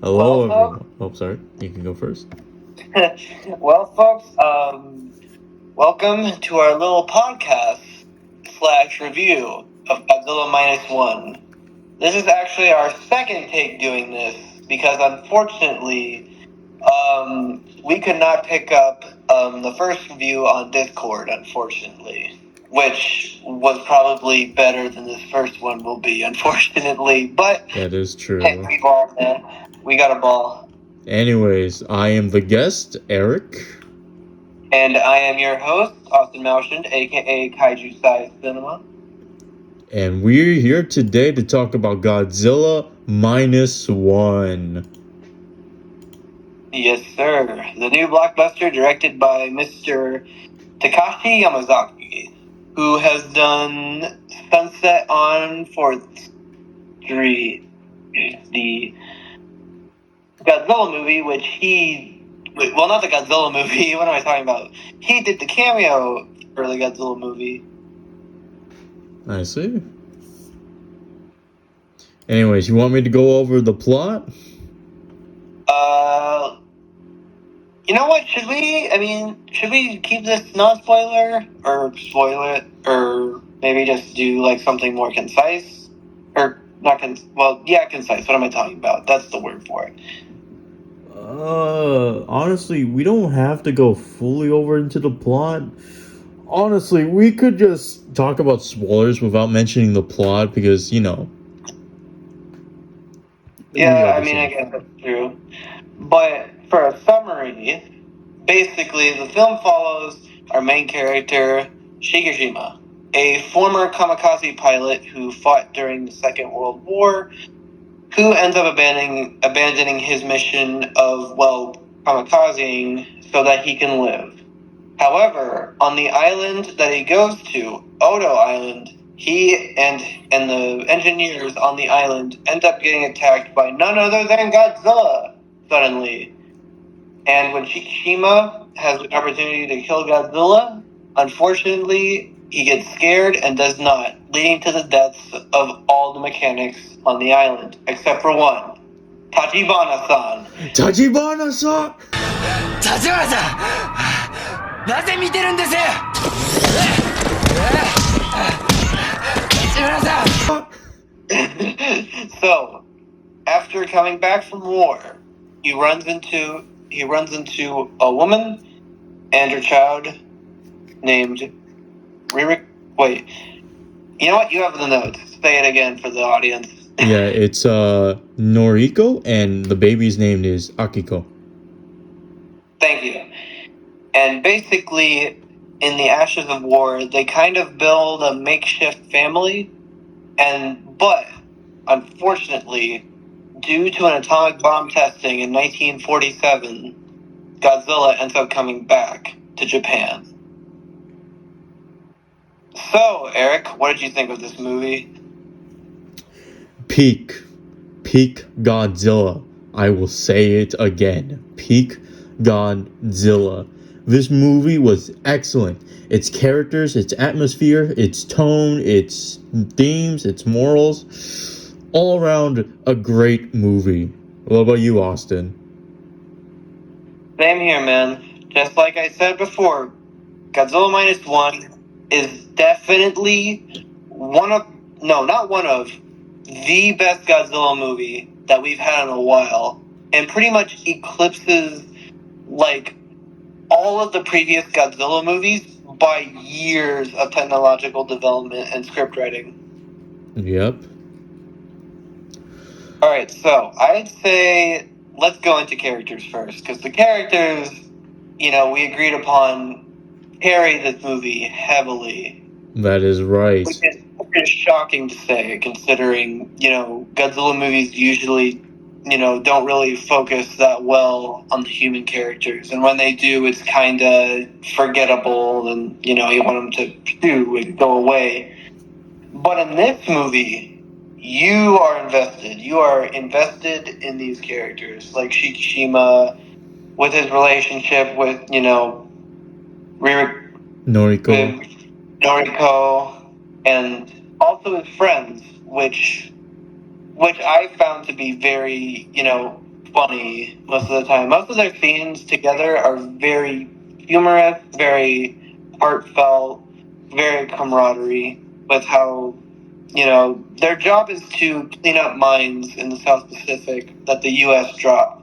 Well, Hello, folks. everyone. Oh, sorry. You can go first. Well, folks. Welcome to our little podcast slash review of Godzilla-1. This is actually our second take doing this because, unfortunately, we could not pick up the first review on Discord. Unfortunately, which was probably better than this first one will be. Unfortunately, but That is true. hey, we ball, man. We got a ball. Anyways, I am the guest, Eric. And I am your host, Austin Malshund, aka Kaiju Size Cinema. And we're here today to talk about Godzilla -1. Yes, sir. The new blockbuster directed by Mr. Takashi Yamazaki, who has done Sunset on 4th Street, the Godzilla movie, which well, not the Godzilla movie, what am I talking about? He did the cameo for the Godzilla movie. I see. Anyways, you want me to go over the plot? You know what? Should we keep this non-spoiler or spoil it, or maybe just do like something more concise, or not concise. What am I talking about? That's the word for it. Honestly, we don't have to go fully over into the plot. Honestly, we could just talk about spoilers without mentioning the plot because, Yeah, I guess that's true. But for a summary, basically, the film follows our main character, Shigeshima, a former kamikaze pilot who fought during the Second World War, who ends up abandoning his mission of, kamikazing so that he can live. However, on the island that he goes to, Odo Island, he and the engineers on the island end up getting attacked by none other than Godzilla suddenly. And when Shima has the opportunity to kill Godzilla, unfortunately, he gets scared and does not, leading to the deaths of all the mechanics on the island, except for one, Tachibana-san. Tachibana-san! 立花さんなぜ見てるんです立花さん So, after coming back from war, he runs into a woman and her child named Ririk. Wait, you know what? You have the notes. Say it again for the audience. Yeah, it's Noriko, and the baby's name is Akiko. Thank you. And basically, in the ashes of war, they kind of build a makeshift family, but unfortunately, due to an atomic bomb testing in 1947, Godzilla ends up coming back to Japan. So, Eric, what did you think of this movie? Peak Godzilla. I will say it again. Peak Godzilla. This movie was excellent. Its characters, its atmosphere, its tone, its themes, its morals. All around a great movie. What about you, Austin? Same here, man. Just like I said before, Godzilla -1 is definitely the best Godzilla movie that we've had in a while, and pretty much eclipses like all of the previous Godzilla movies by years of technological development and script writing. Yep. Alright, so I'd say let's go into characters first, because the characters, we agreed upon carry this movie heavily. That is right. Which is shocking to say, considering, Godzilla movies usually, don't really focus that well on the human characters. And when they do, it's kind of forgettable and, you want them to do and go away. But in this movie, you are invested. You are invested in these characters. Like Shikishima, with his relationship with, Noriko, and also his friends, which I found to be very, funny most of the time. Most of their scenes together are very humorous, very heartfelt, very camaraderie with how, their job is to clean up mines in the South Pacific that the U.S. dropped.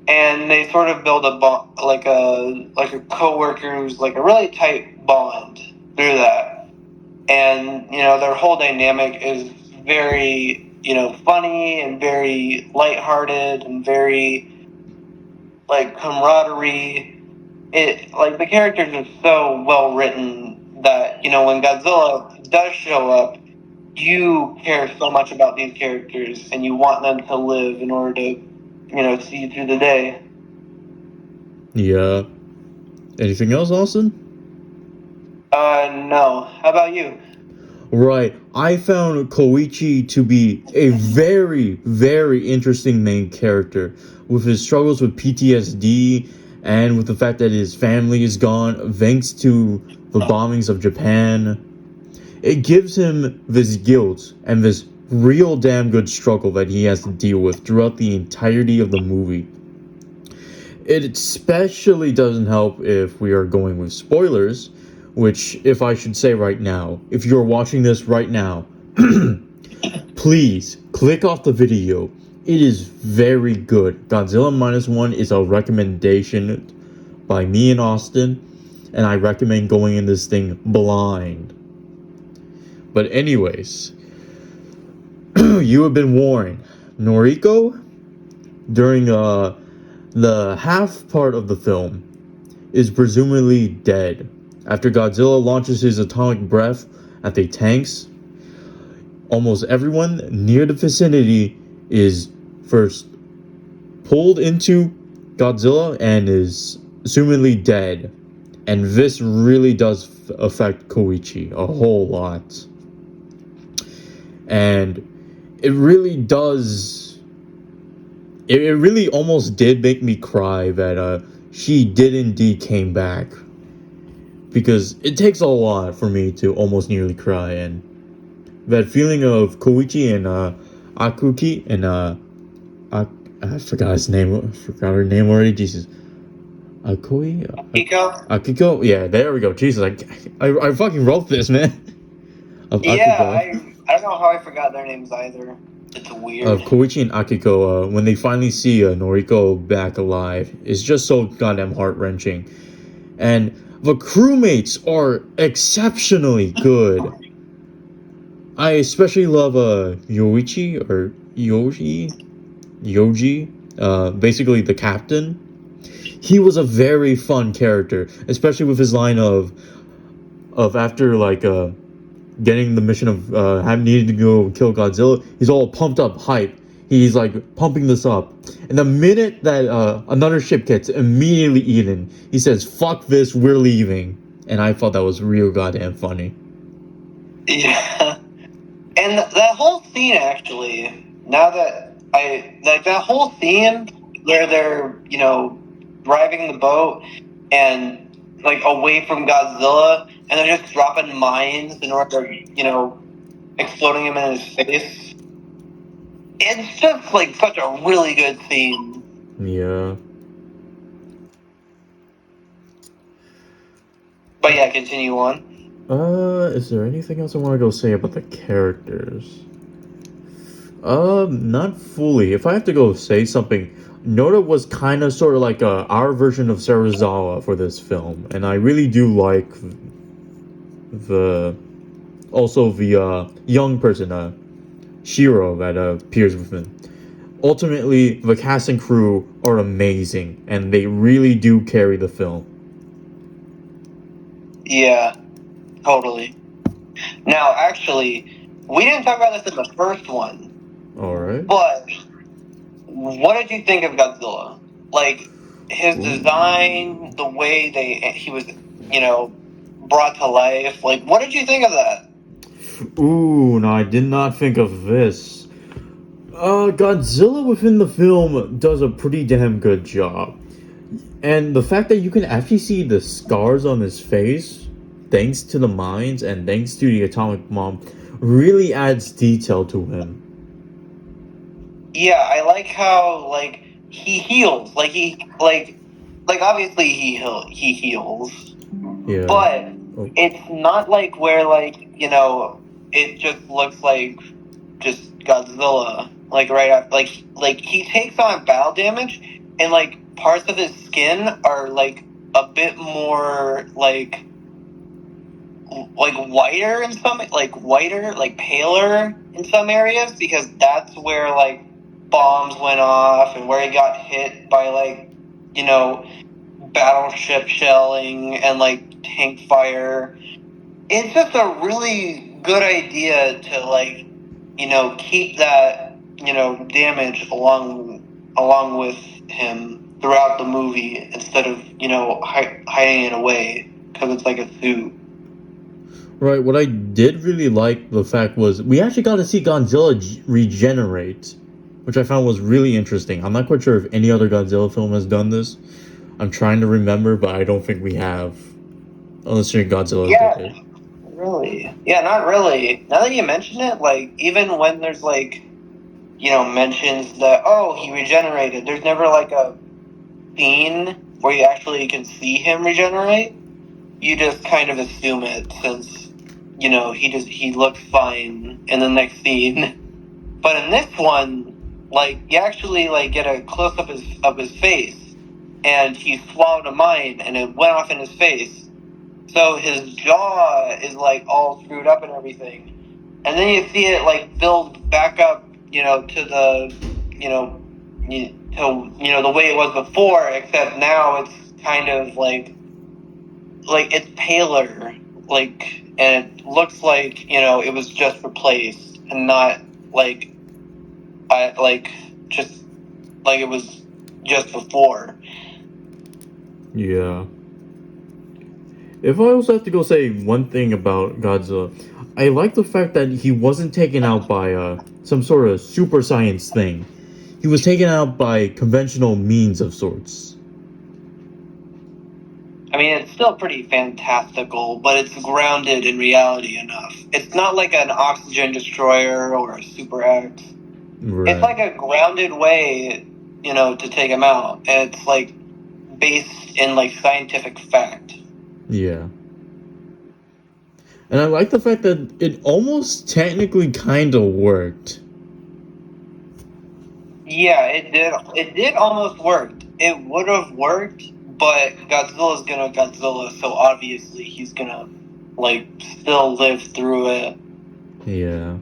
And they sort of build a bond, like a co-workers, like a really tight bond through that. And, their whole dynamic is very, funny and very lighthearted and very, like, camaraderie. The characters are so well written that, when Godzilla does show up, you care so much about these characters and you want them to live in order to, see you through the day. Yeah. Anything else, Austin? No. How about you? Right. I found Koichi to be a very, very interesting main character, with his struggles with PTSD and with the fact that his family is gone thanks to the bombings of Japan. It gives him this guilt and this real damn good struggle that he has to deal with throughout the entirety of the movie. It especially doesn't help if we are going with spoilers, which, if I should say right now, if you're watching this right now, please click off the video. It is very good. Godzilla Minus One is a recommendation by me and Austin, and I recommend going in this thing blind. But anyways, you have been warned. Noriko, during the half part of the film, is presumably dead. After Godzilla launches his atomic breath at the tanks, almost everyone near the vicinity is first pulled into Godzilla and is assumedly dead. And this really does affect Koichi a whole lot. And it really does... It really almost did make me cry that she did indeed came back. Because it takes a lot for me to almost nearly cry. And that feeling of Koichi and Akuki and I forgot his name. I forgot her name already. Jesus. Akoi? Akiko? Yeah, there we go. Jesus, I fucking wrote this, man. I don't know how I forgot their names either. It's weird. Koichi and Akiko, when they finally see Noriko back alive, it's just so goddamn heart-wrenching. And the crewmates are exceptionally good. I especially love Yoichi or Yoji, basically the captain. He was a very fun character, especially with his line of after getting the mission of needing to go kill Godzilla. He's all pumped up, hype. He's like pumping this up, and the minute that another ship gets immediately eaten, he says, "Fuck this, we're leaving." And I thought that was real goddamn funny. Yeah, and that whole scene actually. Now that that whole scene where they're driving the boat and away from Godzilla, and they're just dropping mines in order to exploding him in his face. It's just such a really good scene. Yeah. But yeah, continue on. Is there anything else I want to go say about the characters? Not fully. If I have to go say something, Noda was kind of sort of like our version of Serizawa for this film, and I really do like the young person, Shiro, that appears with him. Ultimately, the cast and crew are amazing, and they really do carry the film. Yeah, totally. Now, actually, we didn't talk about this in the first one. Alright. But what did you think of Godzilla? His design, the way he was, brought to life. What did you think of that? Ooh, no, I did not think of this. Godzilla within the film does a pretty damn good job. And the fact that you can actually see the scars on his face, thanks to the mines and thanks to the atomic bomb, really adds detail to him. Yeah, I like how, he heals. Like obviously he heals, Yeah. but Oh. it's not like where it just looks like just Godzilla right after he takes on battle damage, and parts of his skin are a bit more whiter in some paler in some areas, because that's where bombs went off and where he got hit by battleship shelling and tank fire. It's just a really good idea to keep that damage along with him throughout the movie, instead of hiding it away because it's like a suit. Right, what I did really like the fact was we actually got to see Godzilla regenerate, which I found was really interesting. I'm not quite sure if any other Godzilla film has done this. I'm trying to remember, but I don't think we have. Unless you're Godzilla did it. Really? Yeah, not really. Now that you mention it, even when there's mentions that, oh, he regenerated, there's never a scene where you actually can see him regenerate. You just kind of assume it, since he looks fine in the next scene. But in this one, you actually get a close up of his face, and he swallowed a mine and it went off in his face. So his jaw is all screwed up and everything. And then you see it build back up, to the the way it was before, except now it's kind of it's paler, and it looks it was just replaced, and not just it was just before. Yeah. If I also have to go say one thing about Godzilla, I like the fact that he wasn't taken out by some sort of super science thing. He was taken out by conventional means of sorts. I mean, it's still pretty fantastical, but it's grounded in reality enough. It's not like an oxygen destroyer or a Super X. Right. It's a grounded way, to take him out. And it's based in scientific fact. Yeah. And I like the fact that it almost technically kind of worked. Yeah, it did. It did almost work. It would have worked, but Godzilla's gonna Godzilla, so obviously he's gonna still live through it. Yeah.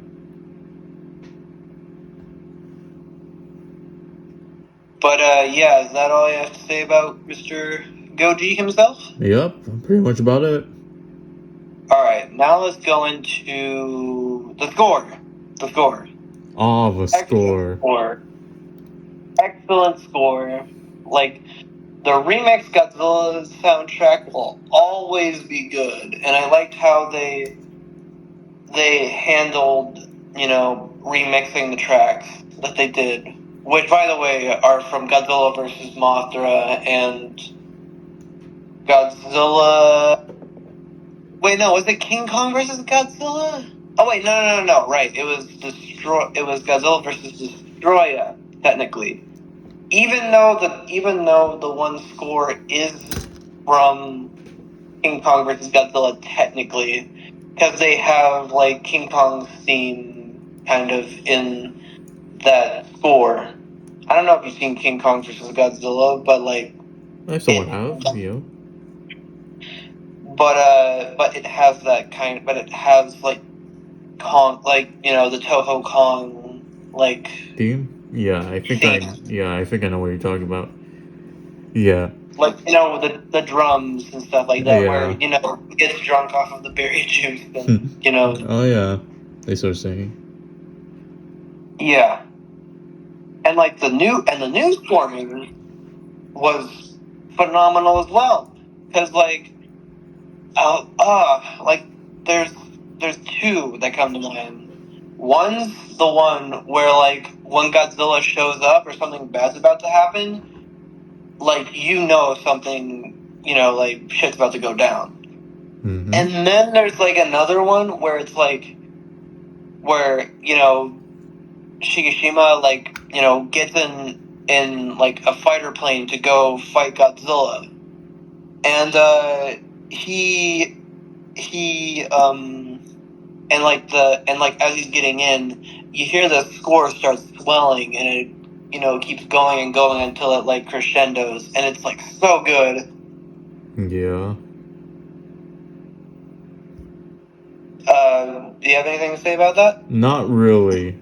But yeah, is that all you have to say about Mr. Goji himself? Yep, pretty much about it. Alright, now let's go into the score. The score. Oh, the score. Excellent score. The remix Godzilla soundtrack will always be good, and I liked how they handled, remixing the tracks that they did, which, by the way, are from Godzilla vs. Mothra and Godzilla. Wait, no, was it King Kong versus Godzilla? Oh wait, no. Right, it was Godzilla versus Destroya, technically. Even though the one score is from King Kong versus Godzilla, technically, because they have King Kong's theme kind of in that score. I don't know if you've seen King Kong versus Godzilla, but I somewhat have, yeah. But it has that kind. But it has Kong, the Toho Kong Theme? Yeah, I think theme. I think I know what you're talking about. Yeah. The drums and stuff like that, where he gets drunk off of the berry juice, and Oh yeah. They start singing. Yeah. And the news forming was phenomenal as well, because there's two that come to mind. One's the one where when Godzilla shows up or something bad's about to happen, something shit's about to go down. Mm-hmm. And then there's another one where it's where Shigeshima gets in like a fighter plane to go fight Godzilla, and and like as he's getting in, you hear the score start swelling, and it keeps going and going until it like crescendos, and it's like so good. Yeah. Do you have anything to say about that? Not really.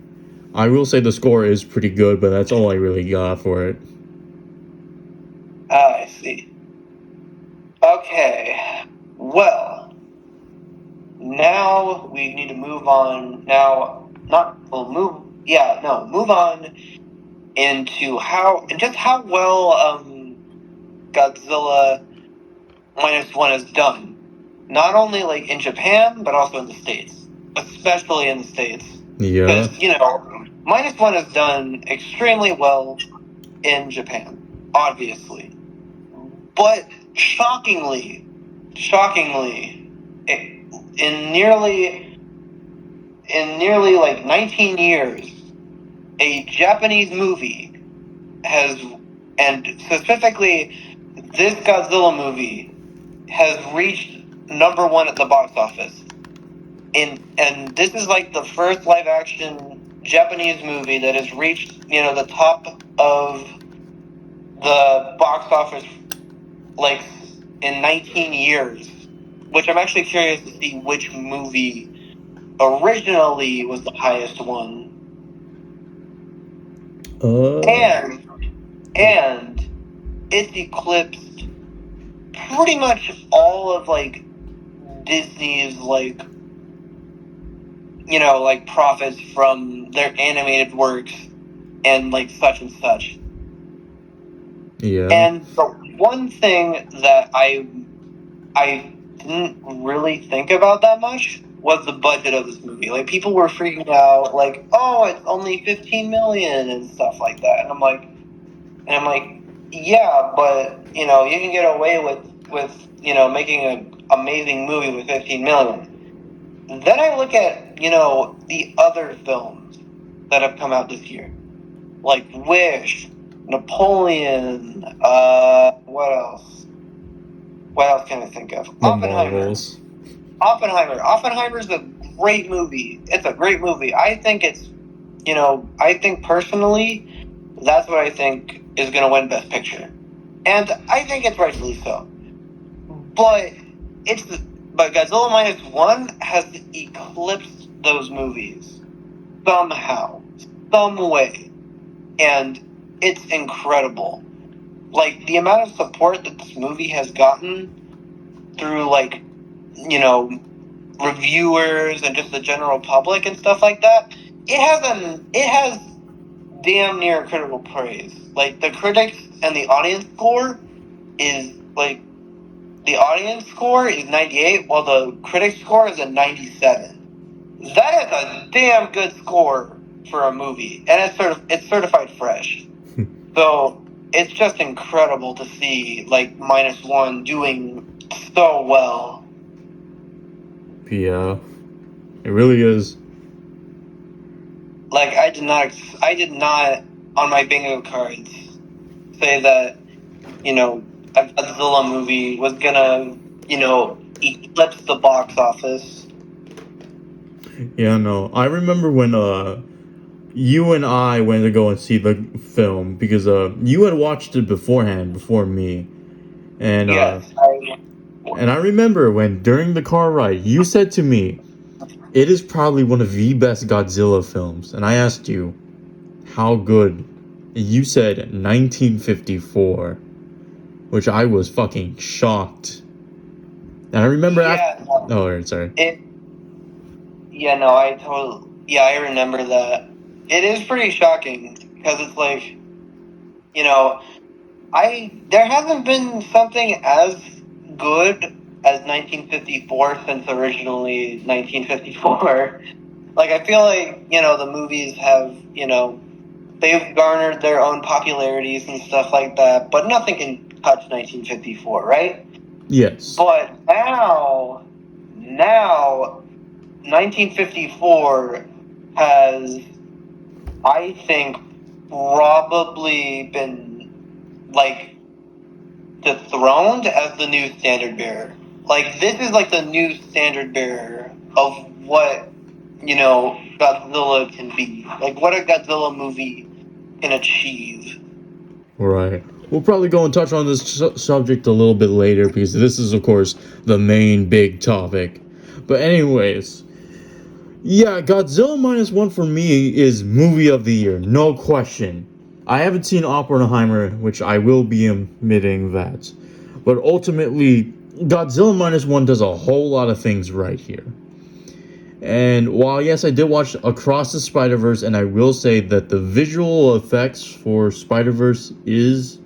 I will say the score is pretty good, but that's all I really got for it. Ah, I see. Okay. Well, now we need to move on. Move on into how well Godzilla -1 is done. Not only like in Japan, but also in the States, especially in the States. Yeah. Because -1 is done extremely well in Japan, obviously, but shockingly, in nearly like 19 years, a Japanese movie has, and specifically this Godzilla movie, has reached #1 at the box office. And this is like the first live action Japanese movie that has reached the top of the box office like in 19 years, which I'm actually curious to see which movie originally was the highest one. And it's eclipsed pretty much all of like Disney's like profits from their animated works and like such and such. Yeah. And the one thing that I didn't really think about that much was the budget of this movie. Like, people were freaking out, like, oh, it's only 15 million and stuff like that. And I'm like, yeah, but you can get away with making an amazing movie with 15 million. Then I look at the other films that have come out this year, like Wish, Napoleon. What else? What else can I think of? Oppenheimer's a great movie. It's a great movie. I think it's, I think personally, that's what I think is going to win Best Picture. And I think it's rightfully so. But Godzilla -1 has eclipsed those movies somehow, some way. And it's incredible. Like, the amount of support that this movie has gotten through, like, reviewers and just the general public and stuff like that, it has damn near critical praise. Like, the critics and the audience score is like, the audience score is 98, while the critic score is a 97. That is a damn good score for a movie, and it's certified fresh. So it's just incredible to see like -1 doing so well. Yeah, it really is. Like, I did not on my bingo cards say that a Godzilla movie was gonna eclipse the box office. Yeah, no. I remember when you and I went to go and see the film because you had watched it beforehand before me. And Yes, and I remember when during the car ride you said to me, it is probably one of the best Godzilla films. And I asked you, how good? And you said 1954, which I was fucking shocked. And I remember sorry. I remember that. It is pretty shocking because it's like, there hasn't been something as good as 1954 since originally 1954. Like, I feel like, the movies have, they've garnered their own popularities and stuff like that, but nothing can touch 1954, right? Yes. But now 1954 has, I think, probably been like dethroned as the new standard bearer. Like, this is like the new standard bearer of what, Godzilla can be. Like, what a Godzilla movie can achieve. Right. We'll probably go and touch on this subject a little bit later because this is, of course, the main big topic. But anyways, yeah, Godzilla minus one for me is movie of the year, no question. I haven't seen Oppenheimer, which I will be admitting that. But ultimately, Godzilla minus one does a whole lot of things right here. And while, yes, I did watch Across the Spider-Verse, and I will say that the visual effects for Spider-Verse is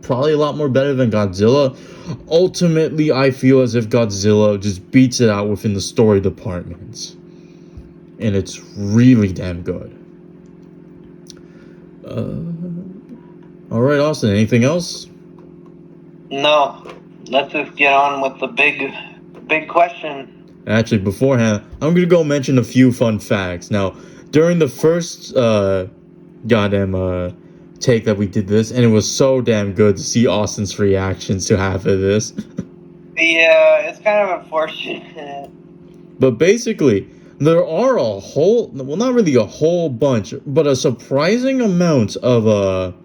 probably a lot more better than Godzilla, ultimately, I feel as if Godzilla just beats it out within the story departments. And it's really damn good. Alright, Austin, anything else? No. Let's just get on with the big question. Actually, beforehand, I'm gonna go mention a few fun facts. Now, during the first goddamn take that we did this, and it was so damn good to see Austin's reactions to half of this. Yeah, it's kind of unfortunate. But basically, there are a whole, well, not really a whole bunch, but a surprising amount of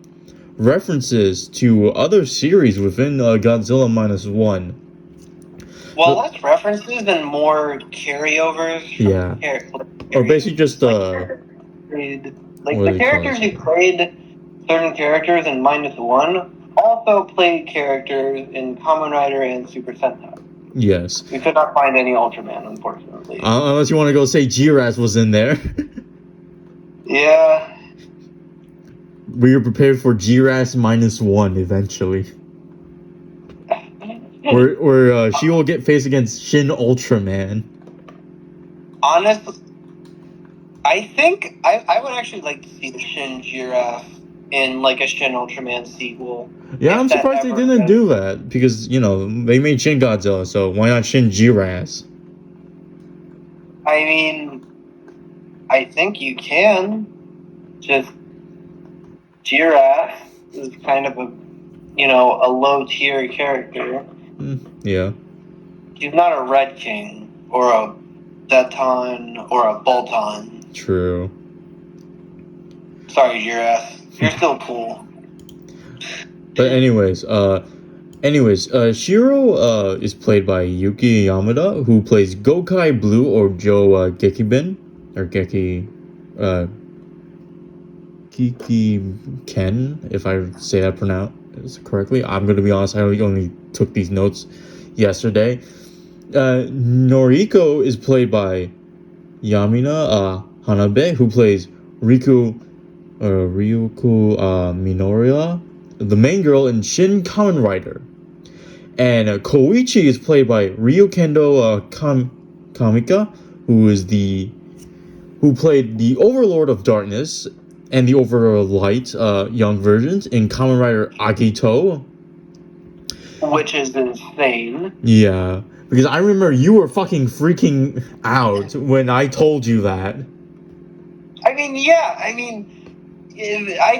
references to other series within Godzilla minus one. Well, less references and more carryovers. Yeah. Or basically just like the characters who played certain characters in minus one also played characters in Kamen Rider and Super Sentai. Yes. We could not find any Ultraman, unfortunately. Unless you want to go say G-Raz was in there. Yeah. We were prepared for G-Raz minus one eventually. Where she will get faced against Shin Ultraman. Honestly, I think I would actually like to see the Shin Giraffe in like a Shin Ultraman sequel. Yeah, I'm surprised they didn't do that because they made Shin Godzilla, so why not Shin G-Raz? I mean, I think you can. Just Giraffe is kind of a low tier character. Yeah. He's not a Red King or a Zeton or a Bolton. True. Sorry, Giraffe. You're still cool. But anyways, Shiro is played by Yuki Yamada, who plays Gokai Blue or Joe Gekibin or Kiki Ken, if I say that pronounced correctly. I'm gonna be honest, I only took these notes yesterday. Noriko is played by Yamina Hanabe, who plays Ryuko Minoria, the main girl in Shin Kamen Rider. And Koichi is played by Ryukendo Kamika, who played the Overlord of Darkness and the Overlord of Light young versions in Kamen Rider Agito. Which is insane. Yeah, because I remember you were fucking freaking out when I told you that. I mean, yeah, I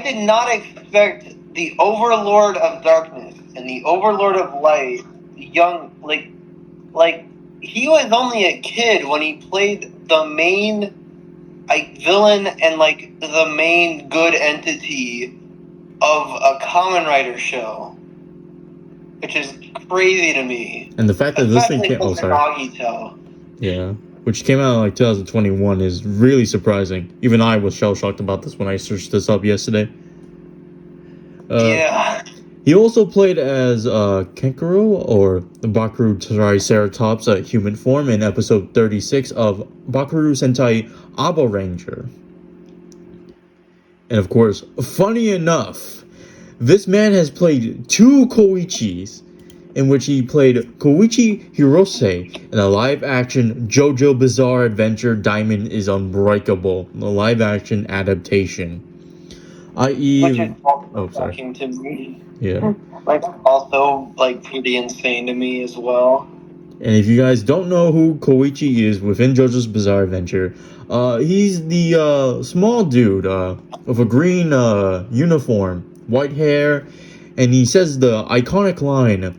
did not expect the Overlord of Darkness and the Overlord of Light, young, like he was only a kid when he played the main villain and the main good entity of a Kamen Rider show, which is crazy to me. And the fact that this thing came, yeah, which came out in 2021 is really surprising. Even I was shell shocked about this when I searched this up yesterday. Yeah. He also played as Kenkaro or the Bakuru Triceratops human form in episode 36 of Bakuru Sentai Aba Ranger. And of course, funny enough, this man has played two Koichis, in which he played Koichi Hirose in a live-action JoJo Bizarre Adventure Diamond is Unbreakable, the live-action adaptation. I.e. Which is also shocking to me. Yeah. Also, pretty insane to me as well. And if you guys don't know who Koichi is within JoJo's Bizarre Adventure, he's the small dude with a green uniform, white hair, and he says the iconic line.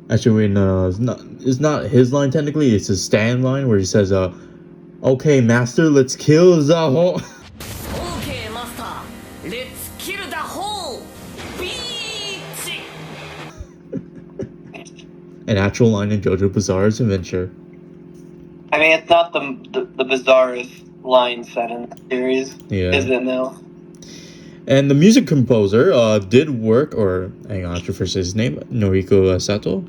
Actually, it's not his line technically. It's his stand line where he says, "Okay, master, let's kill the whole." Okay, master. Let's kill the whole beach. An actual line in JoJo Bizarre's Adventure. I mean, it's not the bizarrest line set in the series, is it now? And the music composer did work, or hang on, I should first say his name, Noriko Sato.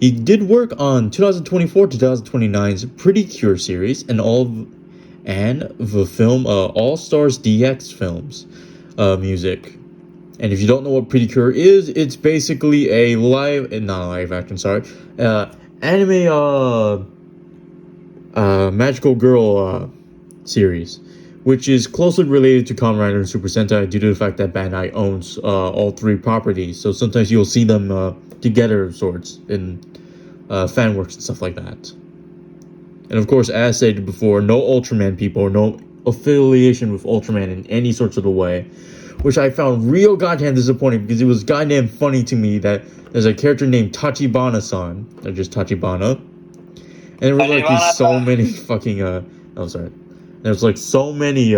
He did work on 2024-2029's Pretty Cure series and the film All Stars DX films music. And if you don't know what Pretty Cure is, it's basically a not live action, sorry, anime magical girl series, which is closely related to Kamen Rider and Super Sentai due to the fact that Bandai owns all three properties. So sometimes you'll see them together of sorts in fan works and stuff like that. And of course, as stated before, no Ultraman people, or no affiliation with Ultraman in any sorts of the way, which I found real goddamn disappointing because it was goddamn funny to me that there's a character named Tachibana-san, or just Tachibana, and there were like these so many fucking there's like so many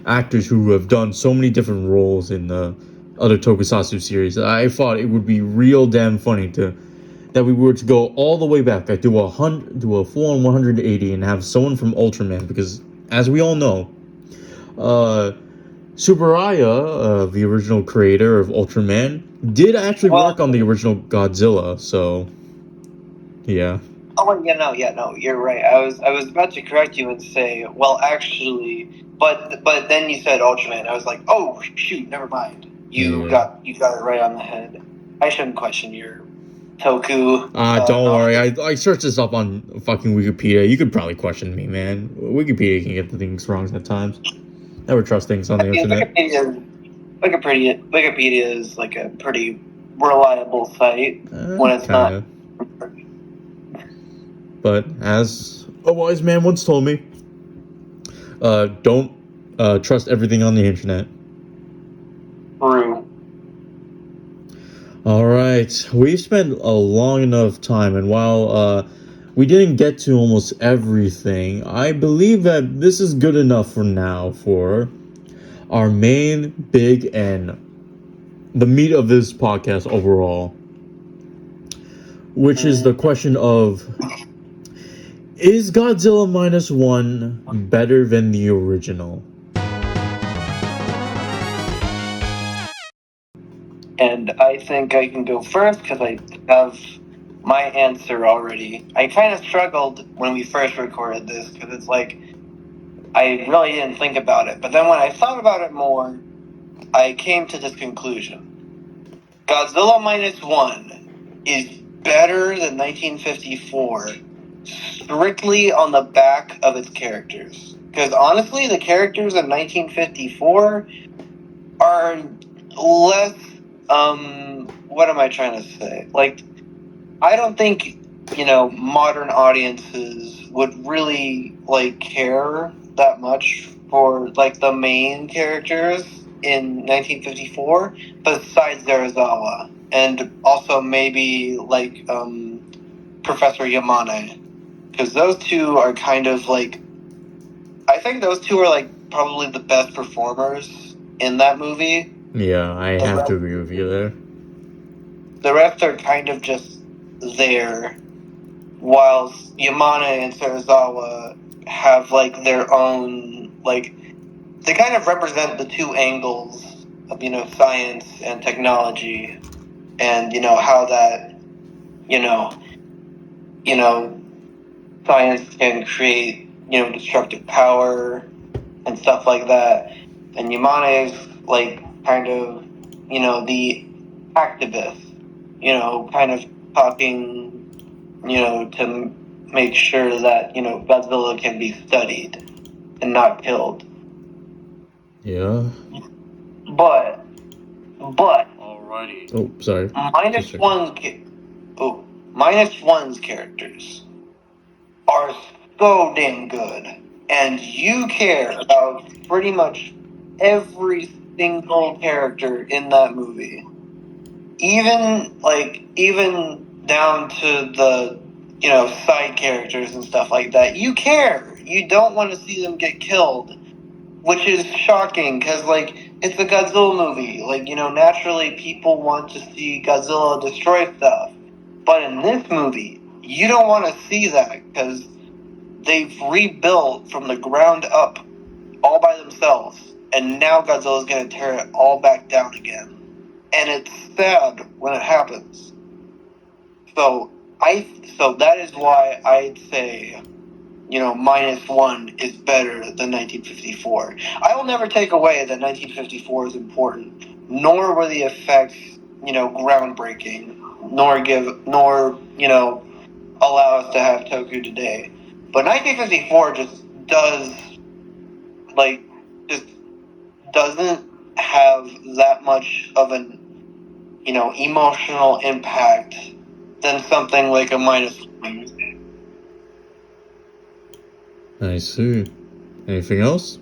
actors who have done so many different roles in other tokusatsu series. I thought it would be real damn funny that we were to go all the way back, like do a full on 180 and have someone from Ultraman, because as we all know, Tsuburaya, the original creator of Ultraman, did actually work on the original Godzilla. So yeah. Oh yeah, no, you're right. I was about to correct you and say, well, actually, but then you said Ultraman. I was like, oh shoot, never mind. You got it right on the head. I shouldn't question your toku. Don't worry. I searched this up on fucking Wikipedia. You could probably question me, man. Wikipedia can get the things wrong at times. Never trust things on the internet. Wikipedia is like a pretty reliable site when it's kinda. not. But as a wise man once told me, don't trust everything on the internet. True. Alright, we've spent a long enough time, and while we didn't get to almost everything, I believe that this is good enough for now for our main, big, and the meat of this podcast overall, which is the question of, is Godzilla -1 better than the original? And I think I can go first because I have my answer already. I kind of struggled when we first recorded this because it's like I really didn't think about it. But then when I thought about it more, I came to this conclusion. Godzilla -1 is better than 1954 strictly on the back of its characters. Because honestly, the characters in 1954 are less, what am I trying to say? Like, I don't think, modern audiences would really, care that much for, the main characters in 1954, besides Zarazawa. And also maybe, Professor Yamane. Because those two are kind of, I think those two are, probably the best performers in that movie. Yeah, I have to agree with you there. The rest are kind of just there, whilst Yamane and Sarazawa have, their own, they kind of represent the two angles of, science and technology, and, how that, science can create, destructive power and stuff like that. And Yamane is, kind of, the activist, kind of talking, to make sure that, Godzilla can be studied and not killed. Yeah. But. Alrighty. Oh, sorry. -1. -1's characters are so damn good, and you care about pretty much every single character in that movie, even down to the side characters and stuff like that. You care. You don't want to see them get killed, which is shocking because it's a Godzilla movie. Naturally people want to see Godzilla destroy stuff, but in this movie you don't want to see that because they've rebuilt from the ground up all by themselves, and now Godzilla's going to tear it all back down again. And it's sad when it happens. So that is why I'd say, -1 is better than 1954. I will never take away that 1954 is important, nor were the effects, groundbreaking, nor allow us to have Toku today. But 1954 just doesn't have that much of an, emotional impact than something like a -1. I see. Anything else?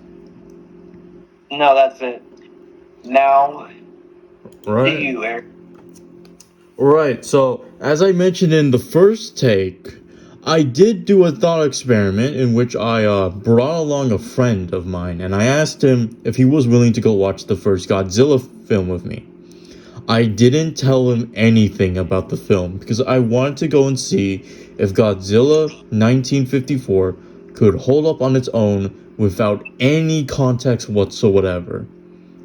No, that's it. Now, Right. to you, Eric. Right, so as I mentioned in the first take, I did do a thought experiment in which I brought along a friend of mine, and I asked him if he was willing to go watch the first Godzilla film with me. I didn't tell him anything about the film because I wanted to go and see if Godzilla 1954 could hold up on its own without any context whatsoever.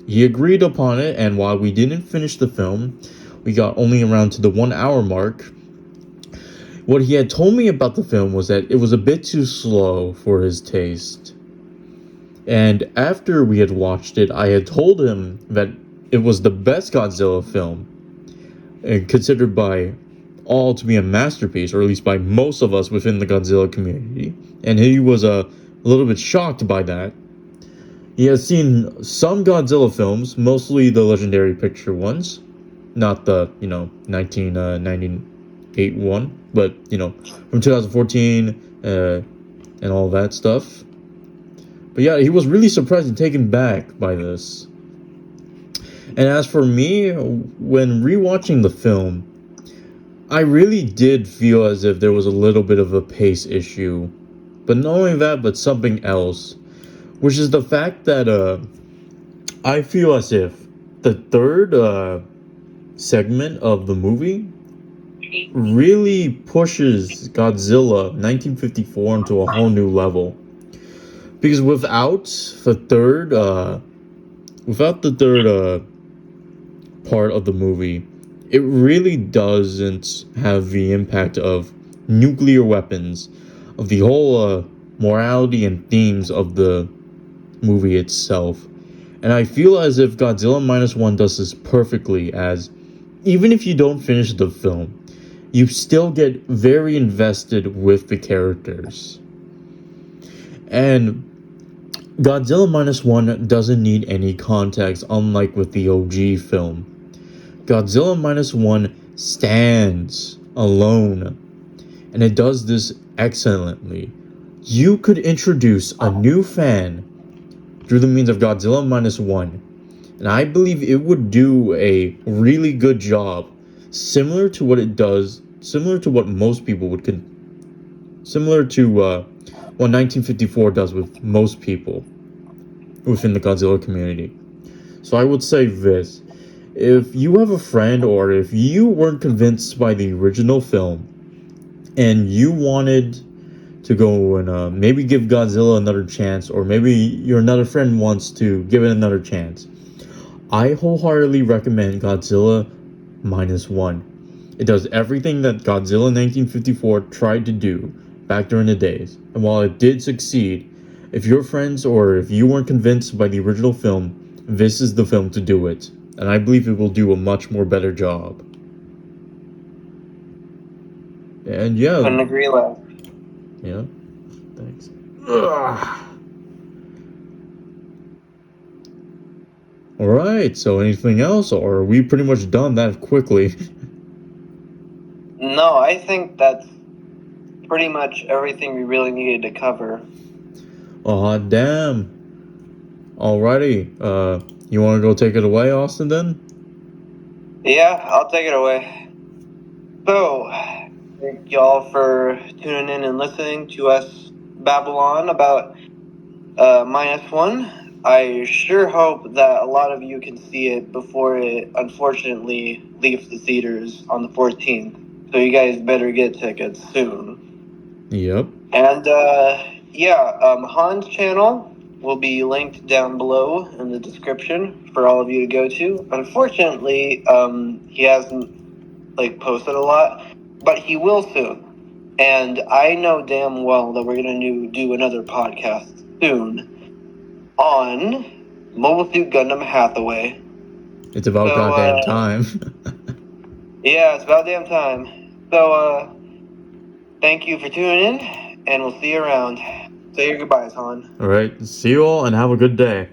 He agreed upon it, and while we didn't finish the film, we got only around to the 1 hour mark. What he had told me about the film was that it was a bit too slow for his taste. And after we had watched it, I had told him that it was the best Godzilla film, and considered by all to be a masterpiece, or at least by most of us within the Godzilla community. And he was a little bit shocked by that. He has seen some Godzilla films, mostly the legendary picture ones, not the 1998 one, but from 2014 and all that stuff. But yeah, he was really surprised and taken back by this. And as for me, when rewatching the film, I really did feel as if there was a little bit of a pace issue. But not only that, but something else, which is the fact that I feel as if the third segment of the movie really pushes Godzilla 1954 into a whole new level. Because without the third part of the movie, it really doesn't have the impact of nuclear weapons, of the whole morality and themes of the movie itself. And I feel as if Godzilla -1 does this perfectly, as even if you don't finish the film, you still get very invested with the characters. And Godzilla -1 doesn't need any context, unlike with the OG film. Godzilla -1 stands alone, and it does this excellently. You could introduce a new fan through the means of Godzilla -1, and I believe it would do a really good job, similar to what most people would similar to what 1954 does with most people within the Godzilla community. So I would say this: if you have a friend, or if you weren't convinced by the original film and you wanted to go and maybe give Godzilla another chance, or maybe your another friend wants to give it another chance, I wholeheartedly recommend Godzilla -1. It does everything that Godzilla 1954 tried to do back during the days, and while it did succeed, if your friends or if you weren't convinced by the original film, this is the film to do it, and I believe it will do a much more better job. And yeah, Couldn't agree less. yeah, thanks. Ugh. All right, so anything else, or are we pretty much done that quickly? No, I think that's pretty much everything we really needed to cover. Oh, damn. Alrighty. You want to go take it away, Austin, then? Yeah, I'll take it away. So, thank y'all for tuning in and listening to us babble on about -1. I sure hope that a lot of you can see it before it unfortunately leaves the theaters on the 14th. So you guys better get tickets soon. Yep. And Han's channel will be linked down below in the description for all of you to go to. Unfortunately, he hasn't posted a lot, but he will soon. And I know damn well that we're gonna do another podcast soon on Mobile Suit Gundam Hathaway. It's about goddamn time. Yeah, it's about damn time. So, thank you for tuning in, and we'll see you around. Say your goodbyes, Han. Alright, see you all and have a good day.